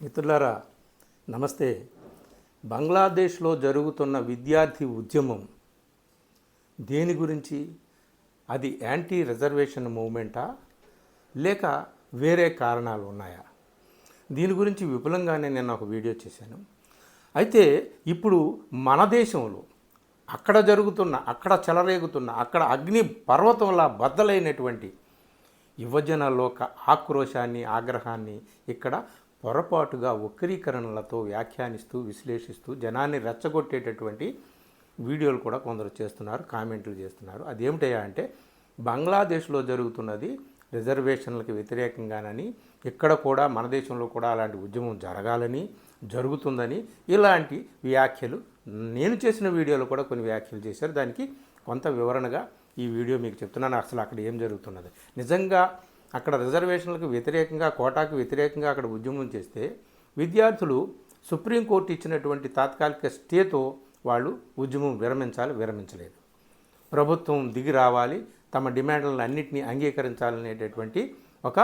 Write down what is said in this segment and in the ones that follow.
మిత్రులారా నమస్తే. బంగ్లాదేశ్లో జరుగుతున్న విద్యార్థి ఉద్యమం దేని గురించి? అది యాంటీ రిజర్వేషన్ మూవ్మెంటా లేక వేరే కారణాలు ఉన్నాయా? దీని గురించి విపులంగానే నేను ఒక వీడియో చేశాను. అయితే ఇప్పుడు మన దేశంలో అక్కడ చెలరేగుతున్న అక్కడ అగ్ని పర్వతంలా బద్దలైనటువంటి యువజనలోక ఆక్రోశాన్ని ఆగ్రహాన్ని ఇక్కడ పొరపాటుగా వక్రీకరణలతో వ్యాఖ్యానిస్తూ విశ్లేషిస్తూ జనాన్ని రెచ్చగొట్టేటటువంటి వీడియోలు కూడా కొందరు చేస్తున్నారు, కామెంట్లు చేస్తున్నారు. అదేమిటయ్యా అంటే బంగ్లాదేశ్లో జరుగుతున్నది రిజర్వేషన్లకు వ్యతిరేకంగానని, ఇక్కడ కూడా మన దేశంలో కూడా అలాంటి ఉద్యమం జరగాలని జరుగుతుందని ఇలాంటి వ్యాఖ్యలు నేను చేసిన వీడియోలో కూడా కొన్ని వ్యాఖ్యలు చేశారు. దానికి కొంత వివరణగా ఈ వీడియో మీకు చెప్తున్నాను. అసలు అక్కడ ఏం జరుగుతున్నది, నిజంగా అక్కడ రిజర్వేషన్లకు వ్యతిరేకంగా, కోటాకు వ్యతిరేకంగా అక్కడ ఉద్యమం చేస్తే విద్యార్థులు సుప్రీంకోర్టు ఇచ్చినటువంటి తాత్కాలిక స్టేతో వాళ్ళు ఉద్యమం విరమించలేదు. ప్రభుత్వం దిగి రావాలి, తమ డిమాండ్లను అన్నింటినీ అంగీకరించాలనేటటువంటి ఒక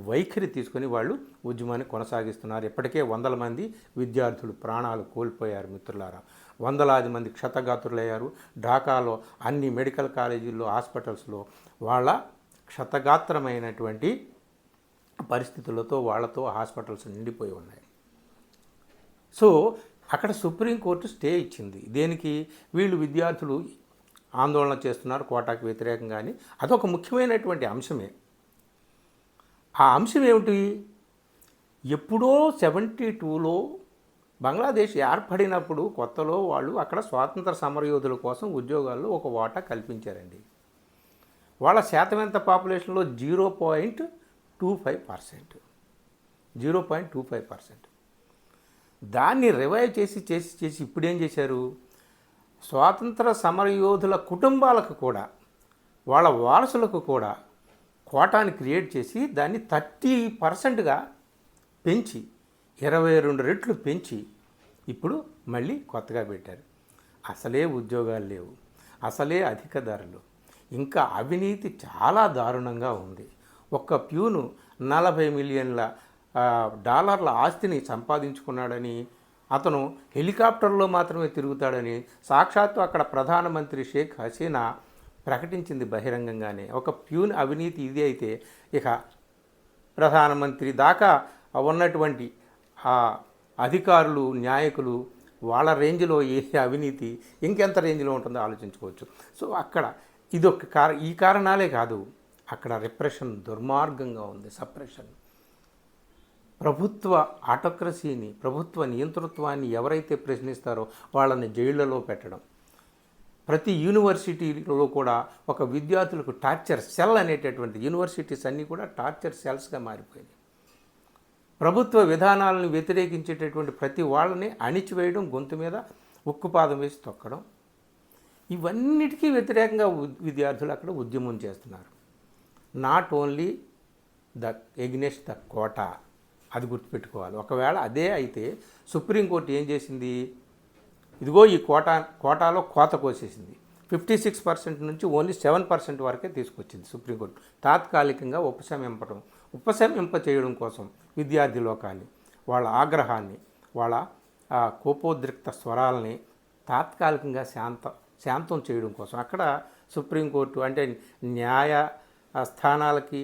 వైఖరి తీసుకొని వాళ్ళు ఉద్యమాన్ని కొనసాగిస్తున్నారు. ఇప్పటికే వందల మంది విద్యార్థులు ప్రాణాలు కోల్పోయారు మిత్రులారా. వందలాది మంది క్షతగాత్రులయ్యారు. ఢాకాలో అన్ని మెడికల్ కాలేజీల్లో, హాస్పిటల్స్లో వాళ్ళ క్షతగాత్రమైనటువంటి పరిస్థితులతో వాళ్ళతో హాస్పిటల్స్ నిండిపోయి ఉన్నాయి. సో అక్కడ సుప్రీంకోర్టు స్టే ఇచ్చింది. దేనికి? వీళ్ళు విద్యార్థులు ఆందోళన చేస్తున్నారు కోటాకు వ్యతిరేకంగా అని. అదొక ముఖ్యమైనటువంటి అంశమే. ఆ అంశం ఏమిటి? ఎప్పుడో 72లో బంగ్లాదేశ్ ఏర్పడినప్పుడు కొత్తలో వాళ్ళు అక్కడ స్వాతంత్ర సమరయోధుల కోసం ఉద్యోగాల్లో ఒక వాటా కల్పించారండి. వాళ్ళ శాతం ఎంత పాపులేషన్లో? 0.25%. 0.25%. దాన్ని రివైవ్ చేసి ఇప్పుడేం చేశారు? స్వాతంత్ర సమరయోధుల కుటుంబాలకు కూడా, వాళ్ళ వారసులకు కూడా కోటాని క్రియేట్ చేసి దాన్ని 30%గా పెంచి 22 రెట్లు పెంచి ఇప్పుడు మళ్ళీ కొత్తగా పెట్టారు. అసలే ఉద్యోగాలు లేవు, అసలే అధిక ధరలు, ఇంకా అవినీతి చాలా దారుణంగా ఉంది. ఒక్క ప్యూను 40 మిలియన్ల డాలర్ల ఆస్తిని సంపాదించుకున్నాడని, అతను హెలికాప్టర్లో మాత్రమే తిరుగుతాడని సాక్షాత్తు అక్కడ ప్రధానమంత్రి షేక్ హసీనా ప్రకటించింది బహిరంగంగానే. ఒక ప్యూన్ అవినీతి ఇది అయితే ఇక ప్రధానమంత్రి దాకా ఉన్నటువంటి అధికారులు, నాయకులు వాళ్ళ రేంజ్లో ఏ అవినీతి ఇంకెంత రేంజ్లో ఉంటుందో ఆలోచించుకోవచ్చు. సో అక్కడ ఇదొక ఈ కారణాలే కాదు, అక్కడ రిప్రెషన్ దుర్మార్గంగా ఉంది, సప్రెషన్. ప్రభుత్వ ఆటోక్రసీని, ప్రభుత్వ నియంతృత్వాన్ని ఎవరైతే ప్రశ్నిస్తారో వాళ్ళని జైళ్లలో పెట్టడం. ప్రతి యూనివర్సిటీలో కూడా ఒక విద్యార్థులకు టార్చర్ సెల్ అనేటటువంటి, యూనివర్సిటీస్ అన్నీ కూడా టార్చర్ సెల్స్గా మారిపోయినాయి. ప్రభుత్వ విధానాలను వ్యతిరేకించేటటువంటి ప్రతి వాళ్ళని అణిచివేయడం, గొంతు మీద ఉక్కుపాదం వేసి తొక్కడం, ఇవన్నిటికీ వ్యతిరేకంగా విద్యార్థులు అక్కడ ఉద్యమం చేస్తున్నారు. Not only against the quota, అది గుర్తుపెట్టుకోవాలి. ఒకవేళ అదే అయితే సుప్రీంకోర్టు ఏం చేసింది? ఇదిగో ఈ కోటాలో కోత కోసేసింది. 56% నుంచి ఓన్లీ 7% వరకే తీసుకొచ్చింది సుప్రీంకోర్టు. తాత్కాలికంగా ఉపశమింప చేయడం కోసం విద్యార్థి లోకాన్ని, వాళ్ళ ఆగ్రహాన్ని, వాళ్ళ కోపోద్రిక్త స్వరాలని తాత్కాలికంగా శాంతం చేయడం కోసం అక్కడ సుప్రీంకోర్టు అంటే న్యాయ స్థానాలకి,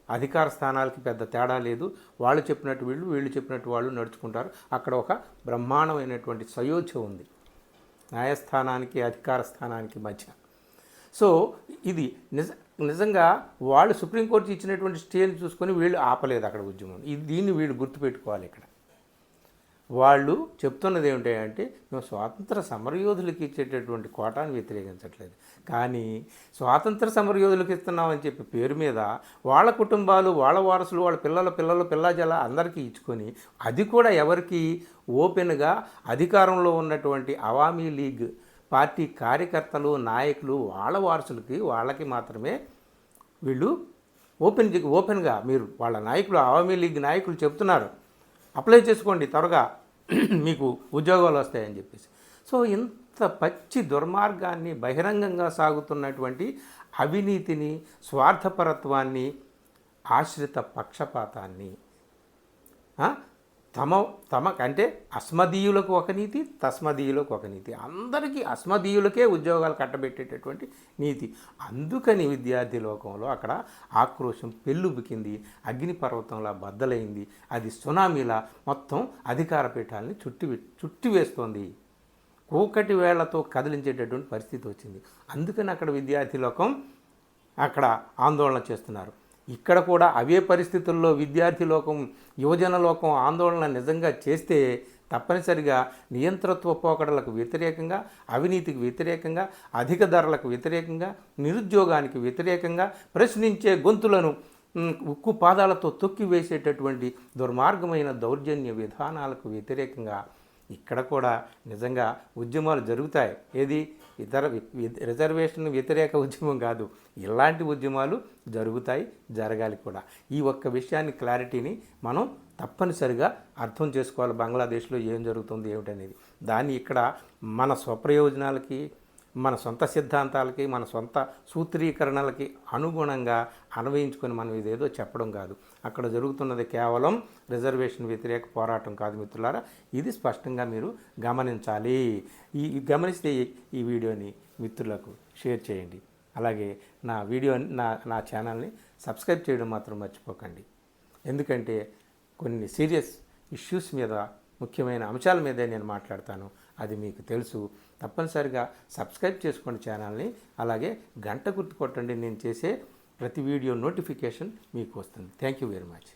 అధికార స్థానాలకి పెద్ద తేడా లేదు. వాళ్ళు చెప్పినట్టు వీళ్ళు చెప్పినట్టు వాళ్ళు నడుచుకుంటారు. అక్కడ ఒక బ్రహ్మాండమైనటువంటి సయోధ్య ఉంది న్యాయస్థానానికి, అధికార స్థానానికి మధ్య. సో ఇది నిజంగా వాళ్ళు సుప్రీంకోర్టు ఇచ్చినటువంటి స్టేని చూసుకొని వీళ్ళు ఆపలేదు అక్కడ ఉద్యమం. దీన్ని వీళ్ళు గుర్తుపెట్టుకోవాలి. ఇక్కడ వాళ్ళు చెప్తున్నది ఏమిటంటే మేము స్వాతంత్ర సమరయోధులకి ఇచ్చేటటువంటి కోటాను వ్యతిరేకించట్లేదు, కానీ స్వాతంత్ర సమరయోధులకు ఇస్తున్నామని చెప్పి పేరు మీద వాళ్ళ కుటుంబాలు, వాళ్ళ వారసులు, వాళ్ళ పిల్లజల అందరికీ ఇచ్చుకొని, అది కూడా ఎవరికి? ఓపెన్గా అధికారంలో ఉన్నటువంటి అవామీ లీగ్ పార్టీ కార్యకర్తలు, నాయకులు, వాళ్ళ వారసులకి, వాళ్ళకి మాత్రమే వీళ్ళు ఓపెన్గా మీరు వాళ్ళ నాయకులు, అవామీ లీగ్ నాయకులు చెప్తున్నారు, అప్లై చేసుకోండి త్వరగా మీకు ఉద్యోగాలు వస్తాయని చెప్పేసి. సో ఇంత పచ్చి దుర్మార్గాన్ని, బహిరంగంగా సాగుతున్నటువంటి అవినీతిని, స్వార్థపరత్వాన్ని, ఆశ్రిత పక్షపాతాన్ని తమకంటే అస్మదీయులకు ఒక నీతి, తస్మదీయులకు ఒక నీతి, అందరికీ అస్మదీయులకే ఉద్యోగాలు కట్టబెట్టేటటువంటి నీతి. అందుకని విద్యార్థి లోకంలో అక్కడ ఆక్రోశం పెళ్ళుబికింది, అగ్నిపర్వతంలా బద్దలైంది, అది సునామీలా మొత్తం అధికార పీఠాలని చుట్టివేస్తోంది, కూకటి వేళ్లతో కదిలించేటటువంటి పరిస్థితి వచ్చింది. అందుకని అక్కడ విద్యార్థి లోకం అక్కడ ఆందోళన చేస్తున్నారు. ఇక్కడ కూడా అవే పరిస్థితుల్లో విద్యార్థి లోకం, యువజన లోకం ఆందోళన నిజంగా చేస్తే తప్పనిసరిగా నియంతృత్వ పోకడలకు వ్యతిరేకంగా, అవినీతికి వ్యతిరేకంగా, అధిక ధరలకు వ్యతిరేకంగా, నిరుద్యోగానికి వ్యతిరేకంగా, ప్రశ్నించే గొంతులను ఉక్కు పాదాలతో తొక్కివేసేటటువంటి దుర్మార్గమైన దౌర్జన్య విధానాలకు వ్యతిరేకంగా ఇక్కడ కూడా నిజంగా ఉద్యమాలు జరుగుతాయి. ఏది రిజర్వేషన్ వ్యతిరేక ఉద్యమం కాదు, ఇలాంటి ఉద్యమాలు జరుగుతాయి, జరగాలి కూడా. ఈ ఒక్క విషయాన్ని, క్లారిటీని మనం తప్పనిసరిగా అర్థం చేసుకోవాలి. బంగ్లాదేశ్లో ఏం జరుగుతుంది ఏమిటనేది దాన్ని ఇక్కడ మన స్వప్రయోజనాలకి, మన సొంత సిద్ధాంతాలకి, మన సొంత సూత్రీకరణలకి అనుగుణంగా అన్వయించుకొని మనం ఇదేదో చెప్పడం కాదు. అక్కడ జరుగుతున్నది కేవలం రిజర్వేషన్ వ్యతిరేక పోరాటం కాదు మిత్రులారా. ఇది స్పష్టంగా మీరు గమనించాలి. గమనిస్తే ఈ వీడియోని మిత్రులకు షేర్ చేయండి. అలాగే నా ఛానల్ని సబ్స్క్రైబ్ చేయడం మాత్రం మర్చిపోకండి. ఎందుకంటే కొన్ని సీరియస్ ఇష్యూస్ మీద, ముఖ్యమైన అంశాల మీదే నేను మాట్లాడతాను, అది మీకు తెలుసు. తప్పనిసరిగా సబ్స్క్రైబ్ చేసుకోండి ఛానల్ని. అలాగే గంట గుర్తు కొట్టండి, నేను చేసే ప్రతి వీడియో నోటిఫికేషన్ మీకు వస్తుంది. Thank you very much.